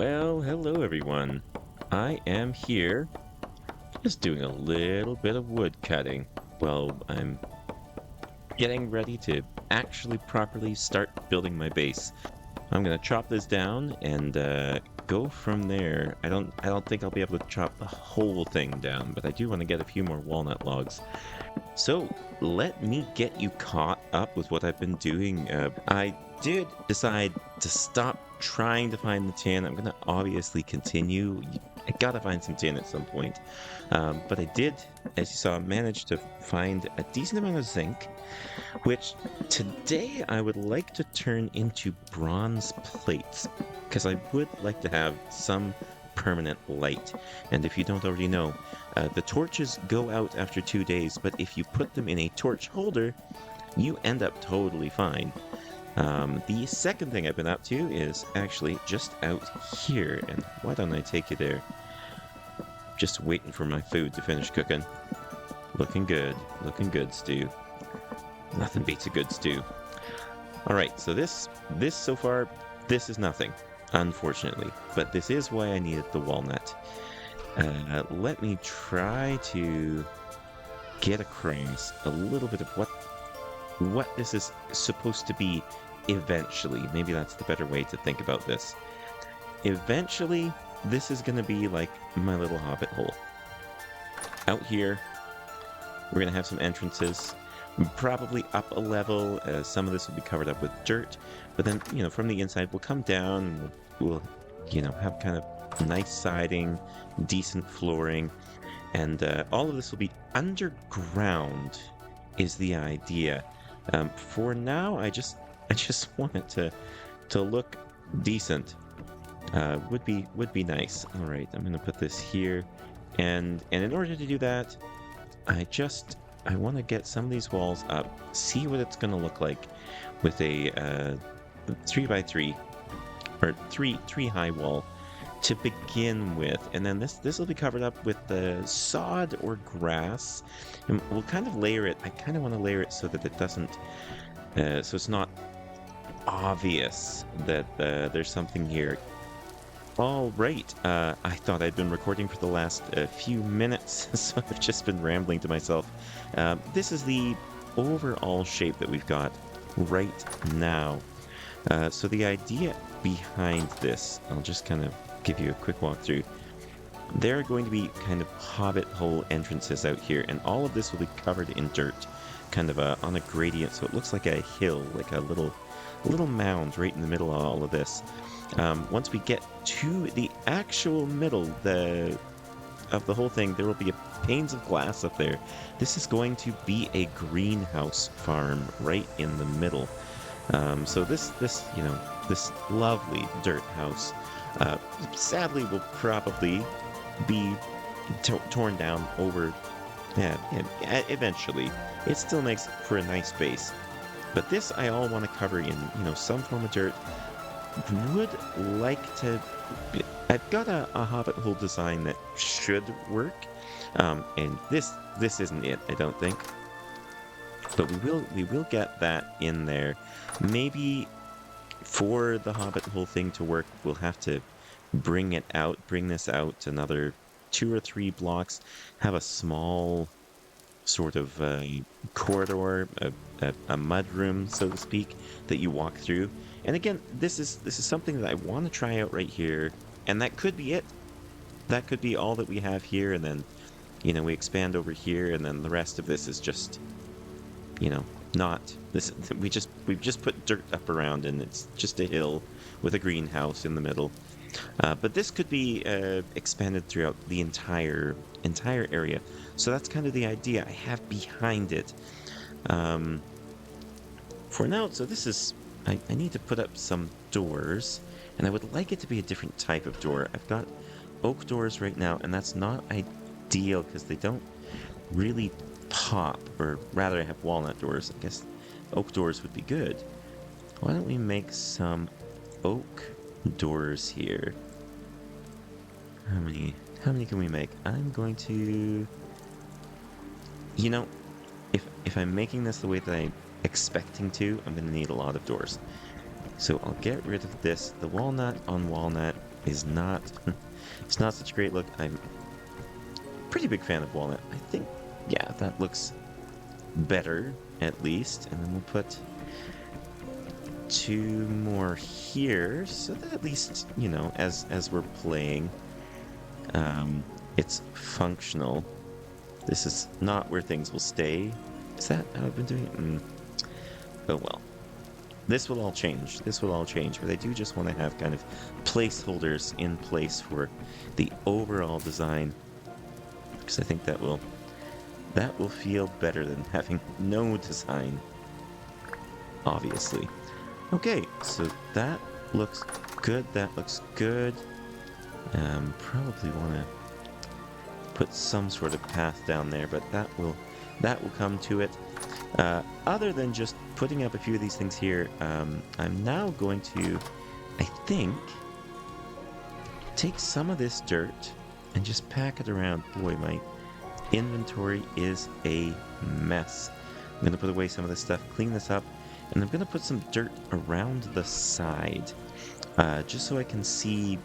Well, hello everyone. I am here just doing a little bit of wood cutting. Well, I'm getting ready to actually properly start building my base. I'm gonna chop this down and go from there. I don't think I'll be able to chop the whole thing down, but I do want to get a few more walnut logs. So let me get you caught up with what I've been doing. I did decide to stop trying to find the tin. I'm gonna obviously continue. I gotta find some tin at some point. But I did, as you saw, manage to find a decent amount of zinc, which today I would like to turn into bronze plates, because I would like to have some permanent light. And if you don't already know, the torches go out after 2 days, but if you put them in a torch holder, you end up totally fine. The second thing I've been up to is actually just out here, and why don't I take you there? Just waiting for my food to finish cooking. Looking good, Stu. Nothing beats a good stew. All right, so this so far, this is nothing, unfortunately, but this is why I needed the walnut. Let me try to get across a little bit of what this is supposed to be eventually. Maybe that's the better way to think about this. Eventually, this is going to be like my little hobbit hole. Out here, we're going to have some entrances, probably up a level. Some of this will be covered up with dirt, but then, from the inside, we'll come down and we'll have kind of nice siding, decent flooring, and all of this will be underground is the idea. For now, I just want it to look decent. Would be nice. All right, I'm gonna put this here, and in order to do that, I want to get some of these walls up, see what it's gonna look like with a 3x3 or three high wall to begin with, and then this will be covered up with the sod or grass, and we'll kind of layer it. I kind of want to layer it so that it doesn't, so it's not obvious that there's something here. All right, I thought I'd been recording for the last few minutes, so I've just been rambling to myself. This is the overall shape that we've got right now. So the idea behind this, I'll just kind of give you a quick walkthrough. There are going to be kind of hobbit hole entrances out here, and all of this will be covered in dirt, kind of on a gradient, so it looks like a hill, like a little mound right in the middle of all of this. Once we get to the actual middle of the whole thing, there will be panes of glass up there. This is going to be a greenhouse farm right in the middle. So this lovely dirt house, sadly will probably be torn down over. Yeah, eventually. It still makes for a nice base, but this I all want to cover in some form of dirt. Would like to. I've got a hobbit hole design that should work, and this isn't it, I don't think. But we will get that in there. Maybe for the hobbit hole thing to work, we'll have to bring this out another 2 or 3 blocks, have a small sort of corridor, a mud room, so to speak, that you walk through. And again, this is something that I want to try out right here, and that could be it. That could be all that we have here, and then we expand over here, and then the rest of this is just not this. We've just put dirt up around, and it's just a hill with a greenhouse in the middle. But this could be expanded throughout the entire area. So that's kind of the idea I have behind it. For now, so this is. I need to put up some doors, and I would like it to be a different type of door. I've got oak doors right now, and that's not ideal because they don't really pop, or rather I have walnut doors. I guess oak doors would be good. Why don't we make some oak doors here? How many can we make? I'm going to, if I'm making this the way that I'm expecting to, I'm going to need a lot of doors. So I'll get rid of this. The walnut on walnut is not, it's not such a great look. I'm a pretty big fan of walnut. I think, yeah, that looks better at least. And then we'll put 2 more here, so that at least, you know, as we're playing, it's functional. This is not where things will stay. Is that how I've been doing it? Oh well. This will all change. This will all change, but I do just want to have kind of placeholders in place for the overall design, because I think that will feel better than having no design, obviously. Okay, so that looks good. That looks good. Probably want to put some sort of path down there, but that will come to it. Other than just putting up a few of these things here, I'm now going to, I think, take some of this dirt and just pack it around. Boy, my inventory is a mess. I'm going to put away some of this stuff, clean this up, and I'm going to put some dirt around the side, just so I can see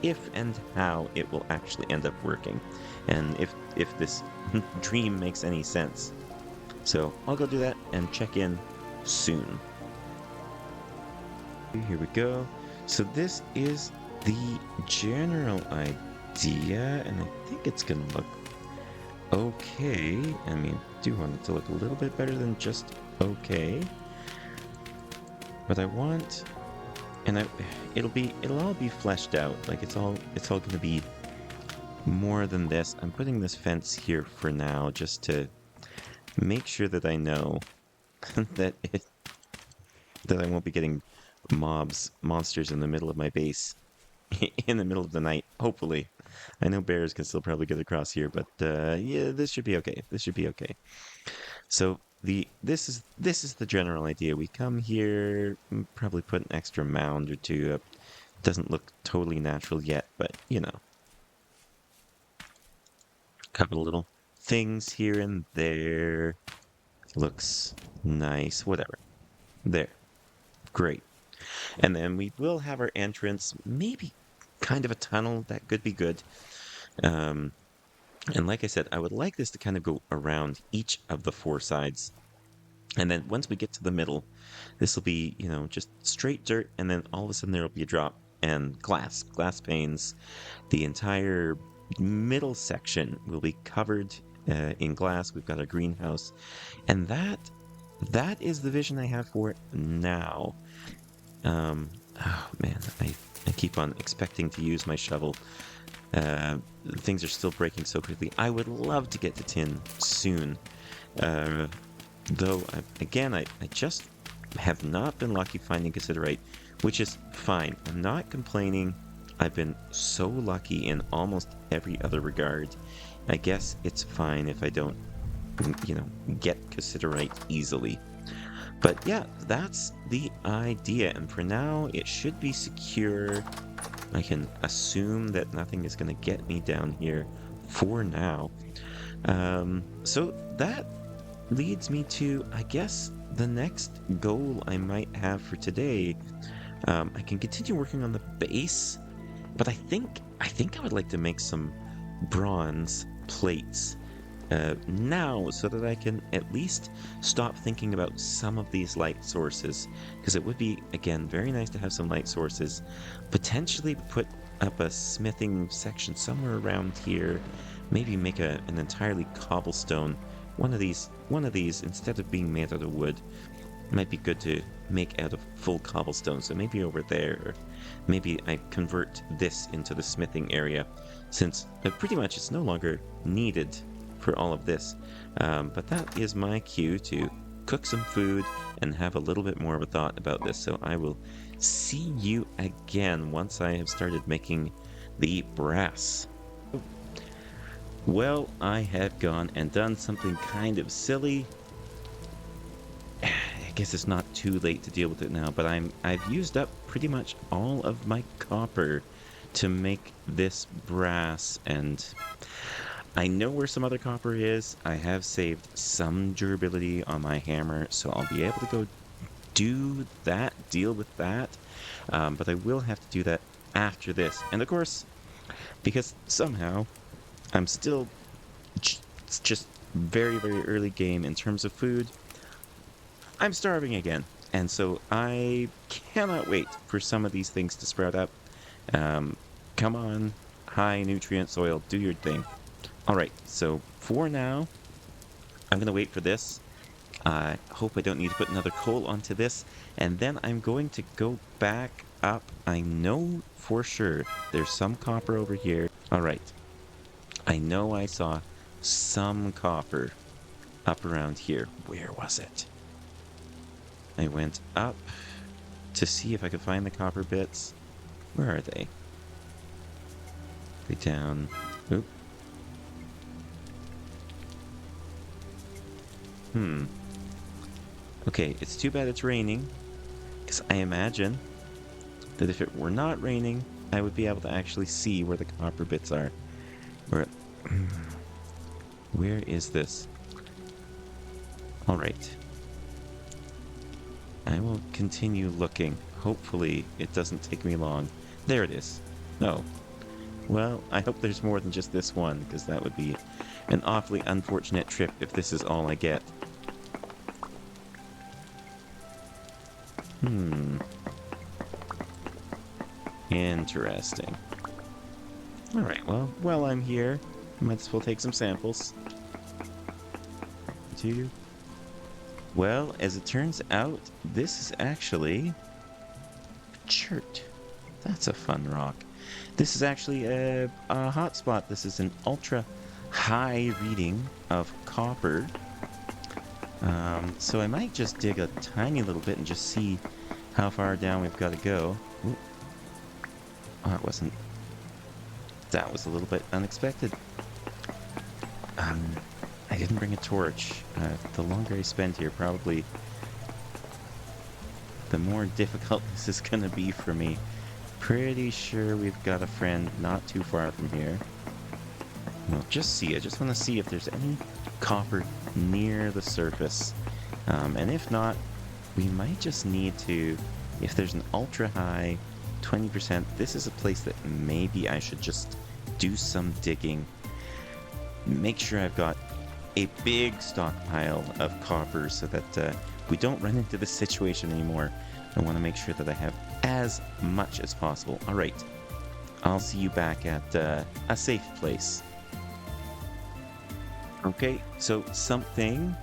if and how it will actually end up working, and if this dream makes any sense. So I'll go do that and check in soon. Here we go. So this is the general idea, and I think it's going to look okay. I mean, I do want it to look a little bit better than just okay. But I want, and it'll all be fleshed out. Like it's all going to be more than this. I'm putting this fence here for now, just to make sure that I know that I won't be getting monsters in the middle of my base in the middle of the night. Hopefully, I know bears can still probably get across here, but yeah, this should be okay. This should be okay. So this is the general idea. We come here, probably put an extra mound or two up. Doesn't look totally natural yet, but you know, a couple of little things here and there. Looks nice. Whatever. There. Great. And then we will have our entrance, maybe kind of a tunnel. That could be good. And like I said, I would like this to kind of go around each of the 4 sides. And then once we get to the middle, this will be, you know, just straight dirt, and then all of a sudden there will be a drop and glass panes. The entire middle section will be covered in glass. We've got a greenhouse, and that is the vision I have for it now. Oh man, I keep on expecting to use my shovel. Things are still breaking so quickly. I would love to get to tin soon. Though, I just have not been lucky finding cassiterite, which is fine. I'm not complaining. I've been so lucky in almost every other regard. I guess it's fine if I don't, you know, get cassiterite easily. But yeah, that's the idea. And for now, it should be secure. I can assume that nothing is going to get me down here for now. So that leads me to, I guess, the next goal I might have for today. I can continue working on the base, but I think I would like to make some bronze plates now, so that I can at least stop thinking about some of these light sources, because it would be, again, very nice to have some light sources. Potentially put up a smithing section somewhere around here. Maybe make an entirely cobblestone. One of these, instead of being made out of wood, might be good to make out of full cobblestone. So maybe over there, or maybe I convert this into the smithing area, since pretty much it's no longer needed for all of this. But that is my cue to cook some food and have a little bit more of a thought about this. So I will see you again once I have started making the brass. Well, I have gone and done something kind of silly. I guess it's not too late to deal with it now, but I've used up pretty much all of my copper to make this brass, and I know where some other copper is. I have saved some durability on my hammer, so I'll be able to go do that, deal with that. But I will have to do that after this. And of course, because somehow I'm still it's just very, very early game in terms of food, I'm starving again. And so I cannot wait for some of these things to sprout up. Um, Come on, high nutrient soil, do your thing. All right, so for now, I'm going to wait for this. I hope I don't need to put another coal onto this. And then I'm going to go back up. I know for sure there's some copper over here. All right. I know I saw some copper up around here. Where was it? I went up to see if I could find the copper bits. Where are they? They down. Oop. Okay, it's too bad it's raining, because I imagine that if it were not raining, I would be able to actually see where the copper bits are. Where is this? All right. I will continue looking. Hopefully, it doesn't take me long. There it is. Oh. Well, I hope there's more than just this one, because that would be an awfully unfortunate trip if this is all I get. Interesting. Alright, well, while I'm here, might as well take some samples. Well, as it turns out, this is actually chert. That's a fun rock. This is actually a hotspot. This is an ultra high reading of copper. So I might just dig a tiny little bit and just see how far down we've got to go. Ooh. Oh, that was a little bit unexpected. I didn't bring a torch. The longer I spend here, probably the more difficult this is gonna be for me. Pretty sure we've got a friend not too far from here. Well, just see. I just want to see if there's any copper near the surface. And if not, we might just need to, if there's an ultra high 20%, this is a place that maybe I should just do some digging. Make sure I've got a big stockpile of copper so that we don't run into this situation anymore. I want to make sure that I have as much as possible. All right, I'll see you back at a safe place. Okay, so something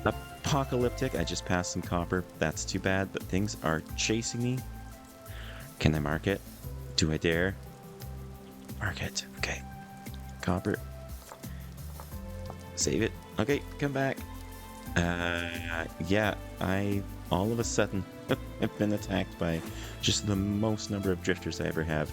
apocalyptic. I just passed some copper. That's too bad, but things are chasing me. Can I mark it? Do I dare? Mark it. Okay. Copper. Save it. Okay, come back. Yeah, I all of a sudden have been attacked by just the most number of drifters I ever have.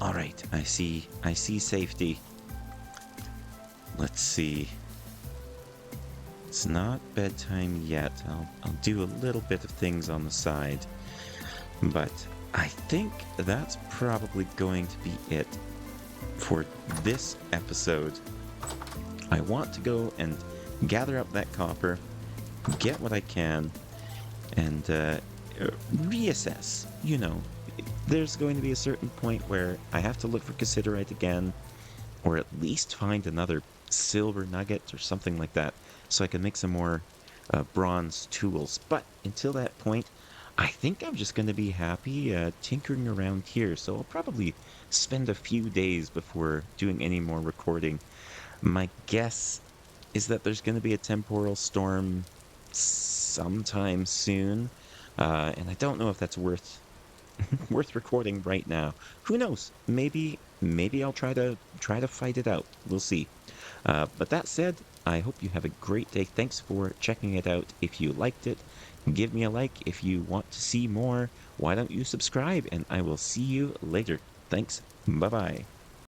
All right, I see safety. Let's see. It's not bedtime yet. I'll do a little bit of things on the side, but I think that's probably going to be it for this episode. I want to go and gather up that copper, get what I can, and reassess. You know, there's going to be a certain point where I have to look for cassiterite again, or at least find another silver nugget or something like that, so I can make some more bronze tools. But until that point, I think I'm just going to be happy tinkering around here, so I'll probably spend a few days before doing any more recording. My guess is that there's going to be a temporal storm sometime soon, and I don't know if that's worth recording right now. Who knows? Maybe I'll try to fight it out. We'll see. But that said, I hope you have a great day. Thanks for checking it out. If you liked it, give me a like. If you want to see more, why don't you subscribe? And I will see you later. Thanks. Bye-bye.